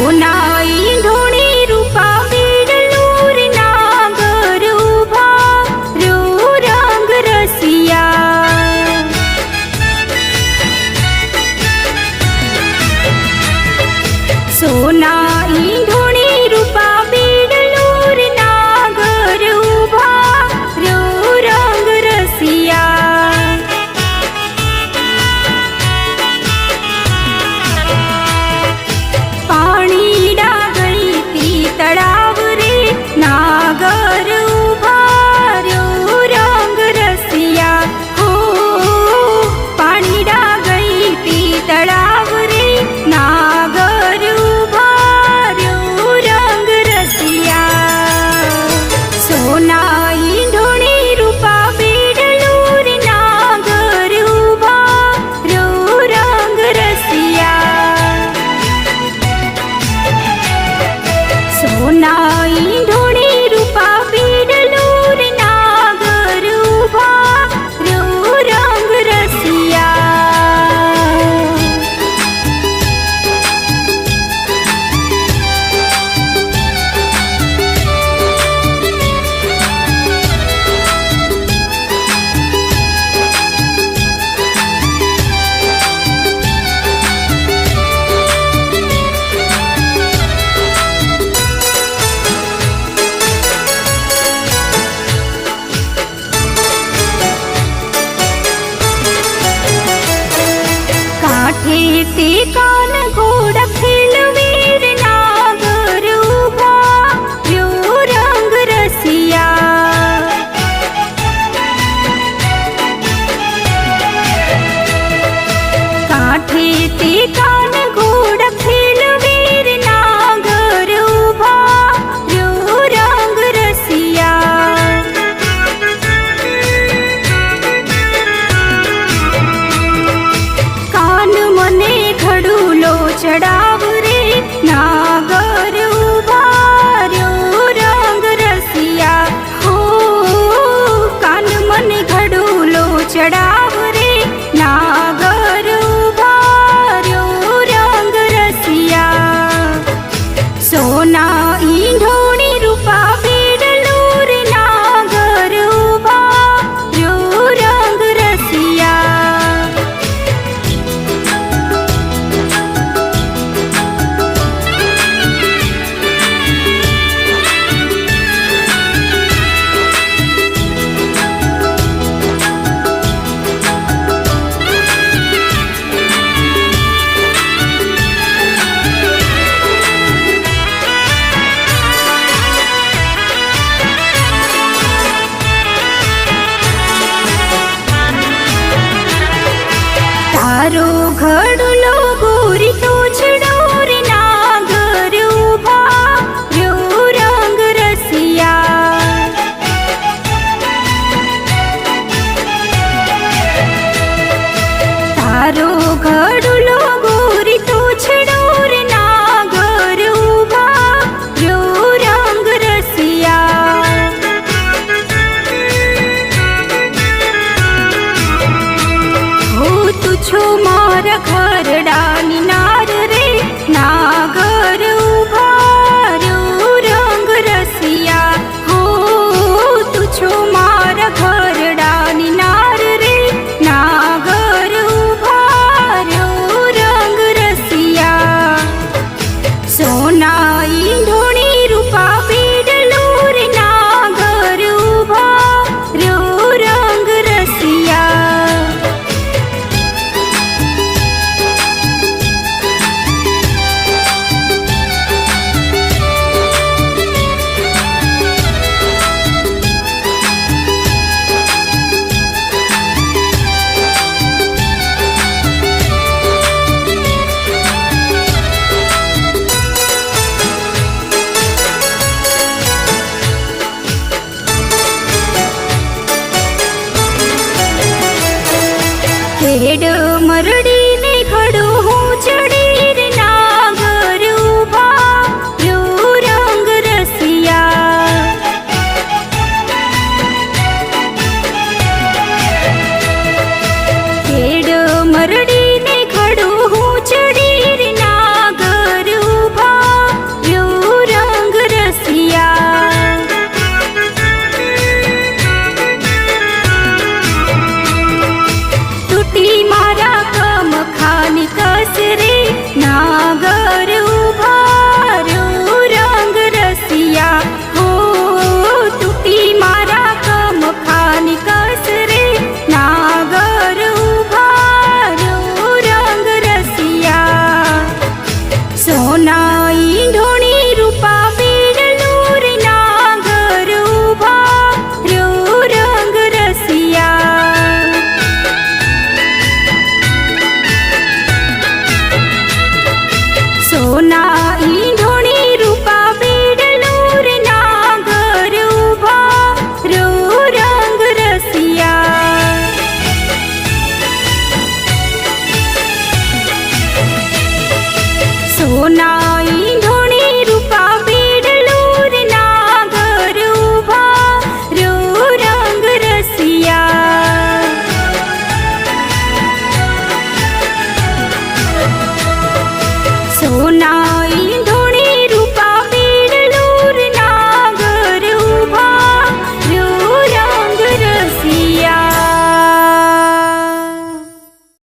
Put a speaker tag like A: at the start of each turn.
A: सोनाई ढोणी रूपा बीडलूर नागर उभा रो रंग रसिया। सोनाई ढोणी रूपा बीडलूर नागर उभा रो रंग रसिया। तड़ाव रे नागर उभा रो रंग रसिया। हो पानी गई ती तड़ाव रे नागर उभा रो रंग रसिया। सोनाई ढोणी रूपा बीडलूर नागर उभा रो रंग रसिया। सोनाई ढोणी रूपा बीडलूर नागर उभा रो रंग रसिया। काठे ते कान घोड़ा खिलवीर नागर उभा रो रंग रसिया। काठे ते कान घोड़ा खिलवीर नागर उभा रो रंग रसिया। मने घड़ूलो चढ़ाव रे नागर उभा रो रंग रसिया। हो कान मने घड़ूलो चढ़ाव रे नागर उभा रो रंग रसिया। सोनाई ढोणी रूपा बीडलूर नागर उभा रो रंग रसिया। तारो घड़ूलो गोरी तो छड़ोर नागर उभा रो रंग रसिया। तारो घड़ूलो गोरी तो छड़ोर नागर उभा रो रंग रसिया। हो तुझो मार घर डानी नार रे नागर उभा रो रंग रसिया। हो तुझो मार घर डानी नार रे नागर उभा रो रंग रसिया। सोनाई ढोणी रूपा बीडलूर नागर उभा रो रंग रसिया। खेड़ मरड़ी